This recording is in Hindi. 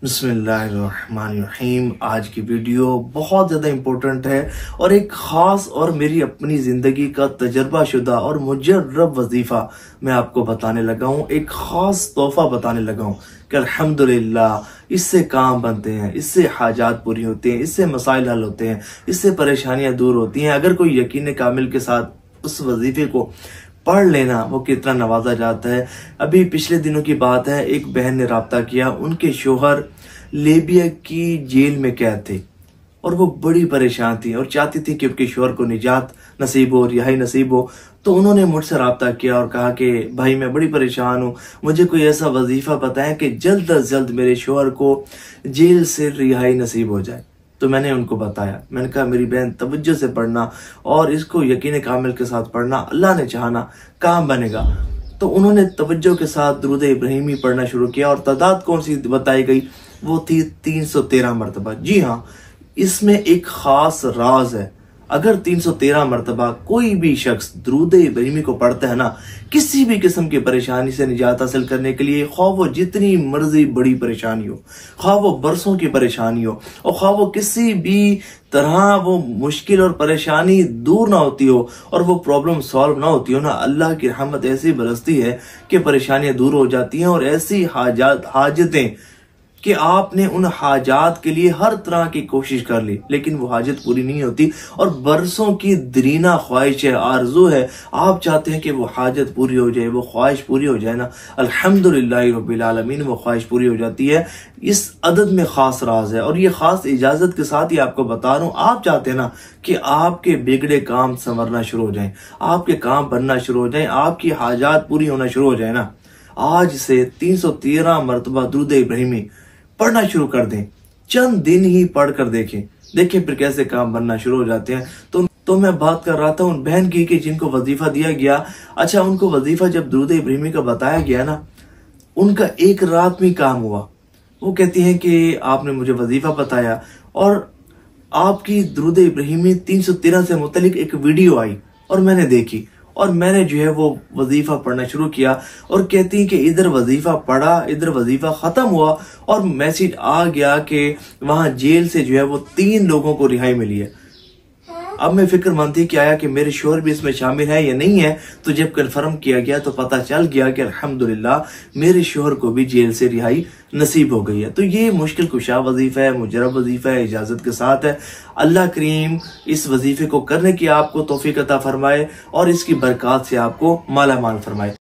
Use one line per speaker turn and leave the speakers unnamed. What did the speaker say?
बिस्मिल्लाहिर्रहमानिर्रहीम। आज की वीडियो बहुत ज़्यादा इम्पोर्टेंट है और एक ख़ास और मेरी अपनी ज़िंदगी का तजर्बाशुदा और मुजर्रब वजीफ़ा मैं आपको बताने लगा हूँ। एक ख़ास तोहफ़ा बताने लगा हूँ कि अल्हम्दुलिल्लाह इससे काम बनते हैं, इससे हाजात पूरी होती हैं, इससे मसाइल हल होते हैं, इससे परेशानियाँ दूर होती हैं। अगर कोई यकीन कामिल के साथ उस वजीफ़े को पढ़ लेना वो कितना नवाजा जाता है। अभी पिछले दिनों की बात है, एक बहन ने राब्ता किया, उनके शोहर लीबिया की जेल में कैद थे और वो बड़ी परेशान थी और चाहती थी कि उनके शोहर को निजात नसीब हो, रिहाई नसीब हो। तो उन्होंने मुझसे राब्ता किया और कहा कि भाई मैं बड़ी परेशान हूँ, मुझे कोई ऐसा वजीफा बताएं कि जल्द अज जल्द मेरे शोहर को जेल से रिहाई नसीब हो जाए। तो मैंने उनको बताया, मैंने कहा मेरी बहन तवज्जो से पढ़ना और इसको यकीन कामिल के साथ पढ़ना, अल्लाह ने चाहना काम बनेगा। तो उन्होंने तवज्जो के साथ दुरूद इब्राहिमी पढ़ना शुरू किया और तादाद कौन सी बताई गई, वो थी 313 मरतबा। जी हाँ, इसमें एक खास राज है। अगर 313 मरतबा कोई भी शख्स दुरूद इब्राहिमी को पढ़ता है ना, किसी भी किस्म की परेशानी से निजात हासिल करने के लिए, ख्वाह वो जितनी मर्जी बड़ी परेशानी हो, ख्वाह वो बरसों की परेशानी हो और ख्वाह वो किसी भी तरह वो मुश्किल और परेशानी दूर ना होती हो और वो प्रॉब्लम सॉल्व ना होती हो ना, अल्लाह की रहमत ऐसी बरसती है कि परेशानियां दूर हो जाती हैं और ऐसी हाजतें कि आपने उन हाजात के लिए हर तरह की कोशिश कर ली लेकिन वो हाजत पूरी नहीं होती और बरसों की दरीना ख्वाहिश है, आरजू है, आप चाहते हैं कि वो हाजत पूरी हो जाए, वो ख्वाहिश पूरी हो जाए ना, अल्हम्दुलिल्लाह रब्बिल आलमीन वो ख्वाहिश पूरी हो जाती है। इस अदद में खास राज है और ये खास इजाजत के साथ ही आपको बता रहा हूँ। आप चाहते हैं ना कि आपके बिगड़े काम संवरना शुरू हो जाए, आपके काम बनना शुरू हो जाए, आपकी हाजात पूरी होना शुरू हो जाए ना, आज से 313 मरतबा दुरूद इब्राहिमी पढ़ना शुरू कर दें। चंद दिन ही पढ़ कर देखें फिर कैसे काम बनना शुरू हो जाते हैं। तो मैं बात कर रहा था उन बहन की कि जिनको वजीफा दिया गया। अच्छा, उनको वजीफा जब दुरूद इब्राहिमी का बताया गया ना, उनका एक रात में काम हुआ। वो कहती हैं कि आपने मुझे वजीफा बताया और आपकी दुरूद इब्राहिमी 313 से मुतल्लिक एक वीडियो आई और मैंने देखी और मैंने जो है वो वजीफा पढ़ना शुरू किया और कहती है कि इधर वजीफा पढ़ा, इधर वजीफा खत्म हुआ और मैसेज आ गया कि वहां जेल से जो है वो 3 लोगों को रिहाई मिली है। अब मैं फिक्रमंद थी कि आया कि मेरे शोहर भी इसमें शामिल है या नहीं है। तो जब कंफर्म किया गया तो पता चल गया कि अल्हम्दुलिल्लाह मेरे शोहर को भी जेल से रिहाई नसीब हो गई है। तो ये मुश्किल कुशा वजीफा है, मुजरब वजीफा है, इजाजत के साथ है। अल्लाह करीम इस वजीफे को करने की आपको तौफीक अता फरमाए और इसकी बरकत से आपको माला माल फरमाए।